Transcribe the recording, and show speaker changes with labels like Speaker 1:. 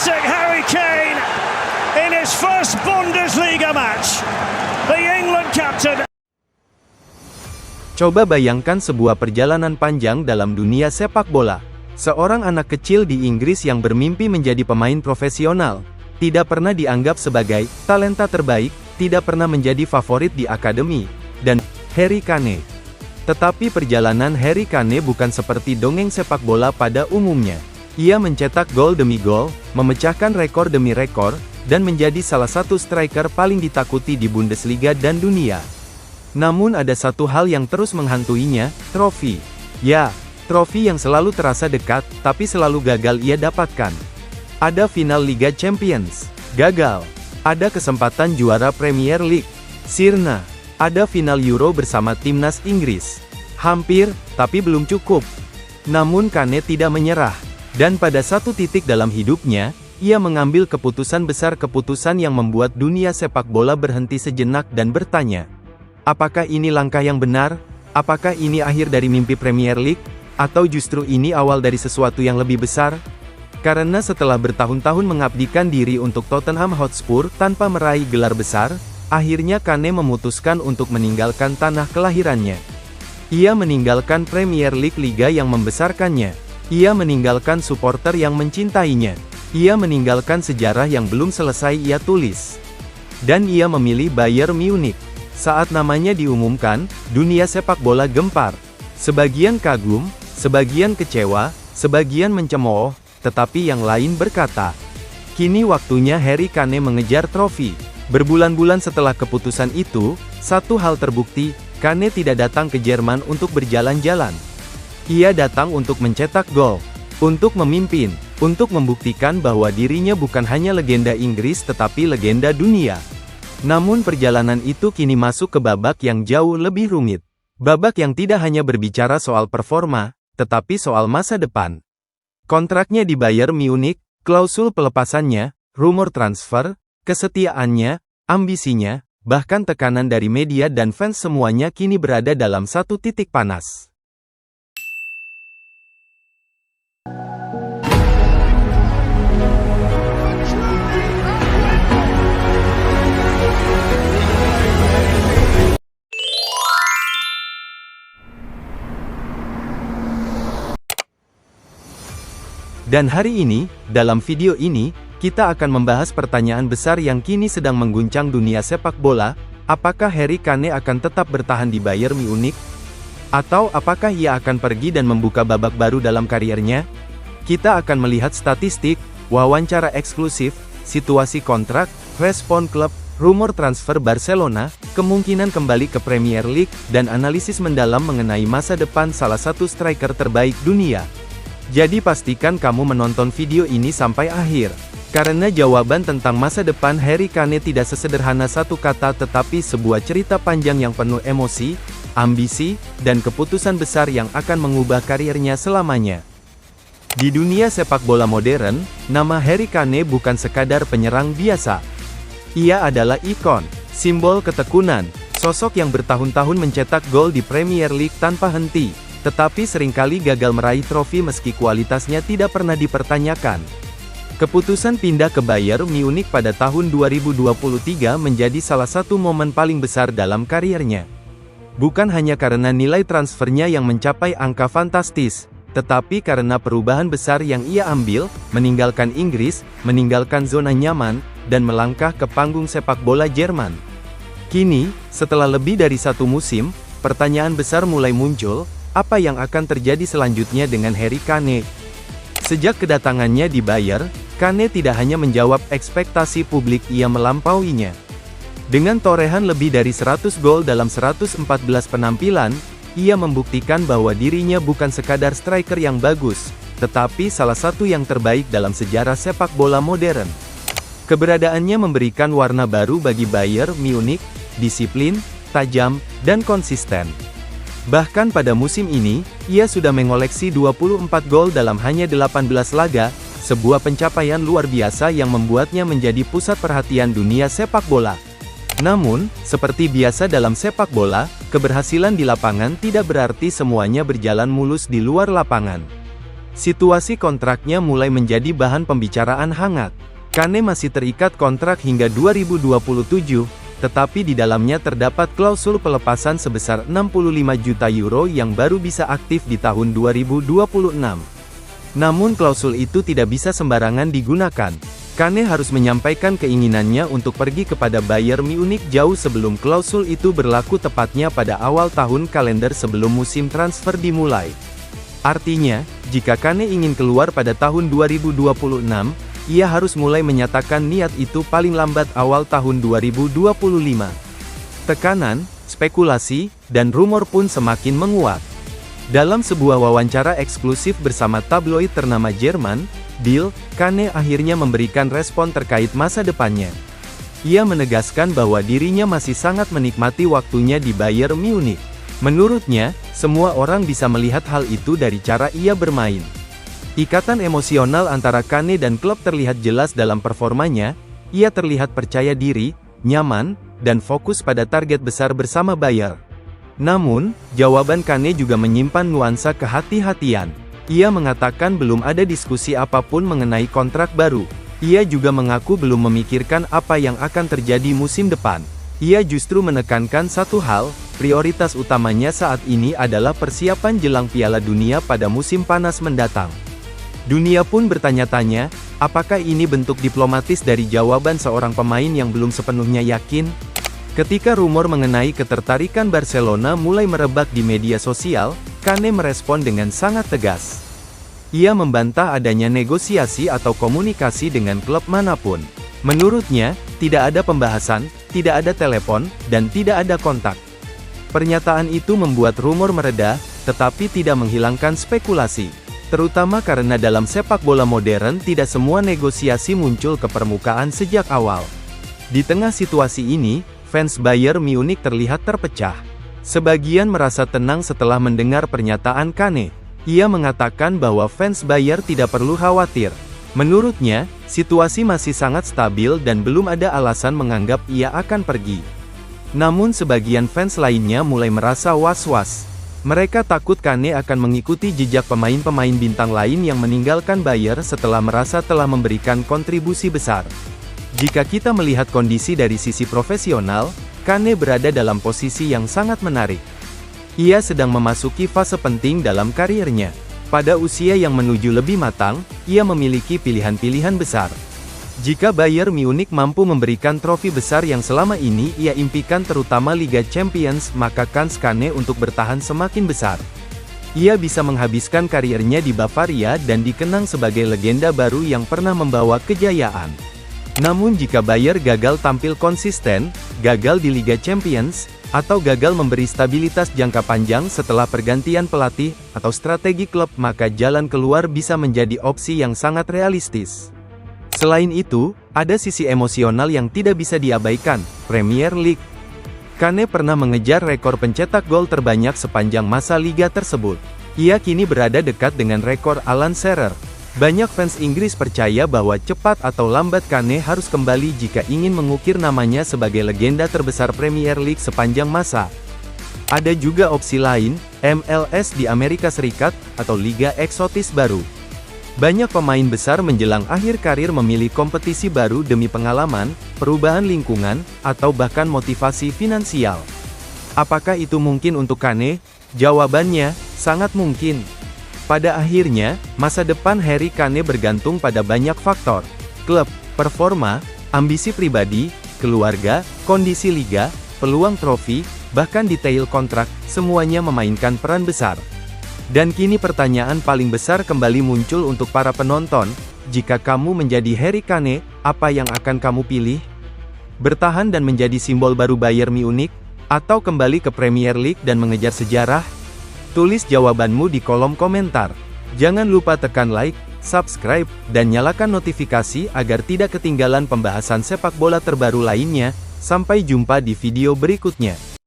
Speaker 1: Classic Harry Kane in his first Bundesliga match. The England captain.
Speaker 2: Coba bayangkan sebuah perjalanan panjang dalam dunia sepak bola. Seorang anak kecil di Inggris yang bermimpi menjadi pemain profesional, tidak pernah dianggap sebagai talenta terbaik, tidak pernah menjadi favorit di akademi, dan Harry Kane. Tetapi perjalanan Harry Kane bukan seperti dongeng sepak bola pada umumnya. Ia mencetak gol demi gol, memecahkan rekor demi rekor, dan menjadi salah satu striker paling ditakuti di Bundesliga dan dunia. Namun ada satu hal yang terus menghantuinya, trofi. Ya, trofi yang selalu terasa dekat, tapi selalu gagal ia dapatkan. Ada final Liga Champions, gagal. Ada kesempatan juara Premier League, sirna. Ada final Euro bersama timnas Inggris. Hampir, tapi belum cukup. Namun Kane tidak menyerah. Dan pada satu titik dalam hidupnya, ia mengambil keputusan besar, keputusan yang membuat dunia sepak bola berhenti sejenak dan bertanya, apakah ini langkah yang benar? Apakah ini akhir dari mimpi Premier League? Atau justru ini awal dari sesuatu yang lebih besar? Karena setelah bertahun-tahun mengabdikan diri untuk Tottenham Hotspur tanpa meraih gelar besar, akhirnya Kane memutuskan untuk meninggalkan tanah kelahirannya. Ia meninggalkan Premier League, liga yang membesarkannya. Ia meninggalkan supporter yang mencintainya. Ia meninggalkan sejarah yang belum selesai ia tulis. Dan ia memilih Bayern Munich. Saat namanya diumumkan, dunia sepak bola gempar. Sebagian kagum, sebagian kecewa, sebagian mencemooh, tetapi yang lain berkata, kini waktunya Harry Kane mengejar trofi. Berbulan-bulan setelah keputusan itu, satu hal terbukti, Kane tidak datang ke Jerman untuk berjalan-jalan. Ia datang untuk mencetak gol, untuk memimpin, untuk membuktikan bahwa dirinya bukan hanya legenda Inggris tetapi legenda dunia. Namun perjalanan itu kini masuk ke babak yang jauh lebih rumit. Babak yang tidak hanya berbicara soal performa, tetapi soal masa depan. Kontraknya di Bayern Munich, klausul pelepasannya, rumor transfer, kesetiaannya, ambisinya, bahkan tekanan dari media dan fans, semuanya kini berada dalam satu titik panas. Dan hari ini, dalam video ini, kita akan membahas pertanyaan besar yang kini sedang mengguncang dunia sepak bola. Apakah Harry Kane akan tetap bertahan di Bayern Munich? Atau apakah ia akan pergi dan membuka babak baru dalam kariernya? Kita akan melihat statistik, wawancara eksklusif, situasi kontrak, respon klub, rumor transfer Barcelona, kemungkinan kembali ke Premier League, dan analisis mendalam mengenai masa depan salah satu striker terbaik dunia. Jadi pastikan kamu menonton video ini sampai akhir. Karena jawaban tentang masa depan Harry Kane tidak sesederhana satu kata, tetapi sebuah cerita panjang yang penuh emosi, ambisi, dan keputusan besar yang akan mengubah karirnya selamanya. Di dunia sepak bola modern, nama Harry Kane bukan sekadar penyerang biasa. Ia adalah ikon, simbol ketekunan, sosok yang bertahun-tahun mencetak gol di Premier League tanpa henti, tetapi seringkali gagal meraih trofi meski kualitasnya tidak pernah dipertanyakan. Keputusan pindah ke Bayern Munich pada tahun 2023 menjadi salah satu momen paling besar dalam kariernya. Bukan hanya karena nilai transfernya yang mencapai angka fantastis, tetapi karena perubahan besar yang ia ambil, meninggalkan Inggris, meninggalkan zona nyaman, dan melangkah ke panggung sepak bola Jerman. Kini, setelah lebih dari satu musim, pertanyaan besar mulai muncul, apa yang akan terjadi selanjutnya dengan Harry Kane? Sejak kedatangannya di Bayern, Kane tidak hanya menjawab ekspektasi publik, ia melampauinya. Dengan torehan lebih dari 100 gol dalam 114 penampilan, ia membuktikan bahwa dirinya bukan sekadar striker yang bagus, tetapi salah satu yang terbaik dalam sejarah sepak bola modern. Keberadaannya memberikan warna baru bagi Bayern Munich, disiplin, tajam, dan konsisten. Bahkan pada musim ini, ia sudah mengoleksi 24 gol dalam hanya 18 laga, sebuah pencapaian luar biasa yang membuatnya menjadi pusat perhatian dunia sepak bola. Namun, seperti biasa dalam sepak bola, keberhasilan di lapangan tidak berarti semuanya berjalan mulus di luar lapangan. Situasi kontraknya mulai menjadi bahan pembicaraan hangat. Kane masih terikat kontrak hingga 2027, tetapi di dalamnya terdapat klausul pelepasan sebesar 65 juta euro yang baru bisa aktif di tahun 2026. Namun klausul itu tidak bisa sembarangan digunakan. Kane harus menyampaikan keinginannya untuk pergi kepada Bayern Munich jauh sebelum klausul itu berlaku, tepatnya pada awal tahun kalender sebelum musim transfer dimulai. Artinya, jika Kane ingin keluar pada tahun 2026, ia harus mulai menyatakan niat itu paling lambat awal tahun 2025. Tekanan, spekulasi, dan rumor pun semakin menguat. Dalam sebuah wawancara eksklusif bersama tabloid ternama Jerman, Bild, Kane akhirnya memberikan respon terkait masa depannya. Ia menegaskan bahwa dirinya masih sangat menikmati waktunya di Bayern Munich. Menurutnya, semua orang bisa melihat hal itu dari cara ia bermain. Ikatan emosional antara Kane dan klub terlihat jelas dalam performanya. Ia terlihat percaya diri, nyaman, dan fokus pada target besar bersama Bayern. Namun, jawaban Kane juga menyimpan nuansa kehati-hatian. Ia mengatakan belum ada diskusi apapun mengenai kontrak baru. Ia juga mengaku belum memikirkan apa yang akan terjadi musim depan. Ia justru menekankan satu hal, prioritas utamanya saat ini adalah persiapan jelang Piala Dunia pada musim panas mendatang. Dunia pun bertanya-tanya, apakah ini bentuk diplomatis dari jawaban seorang pemain yang belum sepenuhnya yakin? Ketika rumor mengenai ketertarikan Barcelona mulai merebak di media sosial, Kane merespon dengan sangat tegas. Ia membantah adanya negosiasi atau komunikasi dengan klub manapun. Menurutnya, tidak ada pembahasan, tidak ada telepon, dan tidak ada kontak. Pernyataan itu membuat rumor mereda, tetapi tidak menghilangkan spekulasi. Terutama karena dalam sepak bola modern tidak semua negosiasi muncul ke permukaan sejak awal. Di tengah situasi ini, fans Bayern Munich terlihat terpecah. Sebagian merasa tenang setelah mendengar pernyataan Kane. Ia mengatakan bahwa fans Bayern tidak perlu khawatir. Menurutnya, situasi masih sangat stabil dan belum ada alasan menganggap ia akan pergi. Namun sebagian fans lainnya mulai merasa was-was. Mereka takut Kane akan mengikuti jejak pemain-pemain bintang lain yang meninggalkan Bayern setelah merasa telah memberikan kontribusi besar. Jika kita melihat kondisi dari sisi profesional, Kane berada dalam posisi yang sangat menarik. Ia sedang memasuki fase penting dalam karirnya. Pada usia yang menuju lebih matang, ia memiliki pilihan-pilihan besar. Jika Bayern Munich mampu memberikan trofi besar yang selama ini ia impikan, terutama Liga Champions, maka kans Kane untuk bertahan semakin besar. Ia bisa menghabiskan karirnya di Bavaria dan dikenang sebagai legenda baru yang pernah membawa kejayaan. Namun jika Bayern gagal tampil konsisten, gagal di Liga Champions, atau gagal memberi stabilitas jangka panjang setelah pergantian pelatih atau strategi klub, maka jalan keluar bisa menjadi opsi yang sangat realistis. Selain itu, ada sisi emosional yang tidak bisa diabaikan, Premier League. Kane pernah mengejar rekor pencetak gol terbanyak sepanjang masa liga tersebut. Ia kini berada dekat dengan rekor Alan Shearer. Banyak fans Inggris percaya bahwa cepat atau lambat Kane harus kembali jika ingin mengukir namanya sebagai legenda terbesar Premier League sepanjang masa. Ada juga opsi lain, MLS di Amerika Serikat, atau liga eksotis baru. Banyak pemain besar menjelang akhir karir memilih kompetisi baru demi pengalaman, perubahan lingkungan, atau bahkan motivasi finansial. Apakah itu mungkin untuk Kane? Jawabannya, sangat mungkin. Pada akhirnya, masa depan Harry Kane bergantung pada banyak faktor. Klub, performa, ambisi pribadi, keluarga, kondisi liga, peluang trofi, bahkan detail kontrak, semuanya memainkan peran besar. Dan kini pertanyaan paling besar kembali muncul untuk para penonton, jika kamu menjadi Harry Kane, apa yang akan kamu pilih? Bertahan dan menjadi simbol baru Bayern Munich, atau kembali ke Premier League dan mengejar sejarah? Tulis jawabanmu di kolom komentar. Jangan lupa tekan like, subscribe, dan nyalakan notifikasi agar tidak ketinggalan pembahasan sepak bola terbaru lainnya. Sampai jumpa di video berikutnya.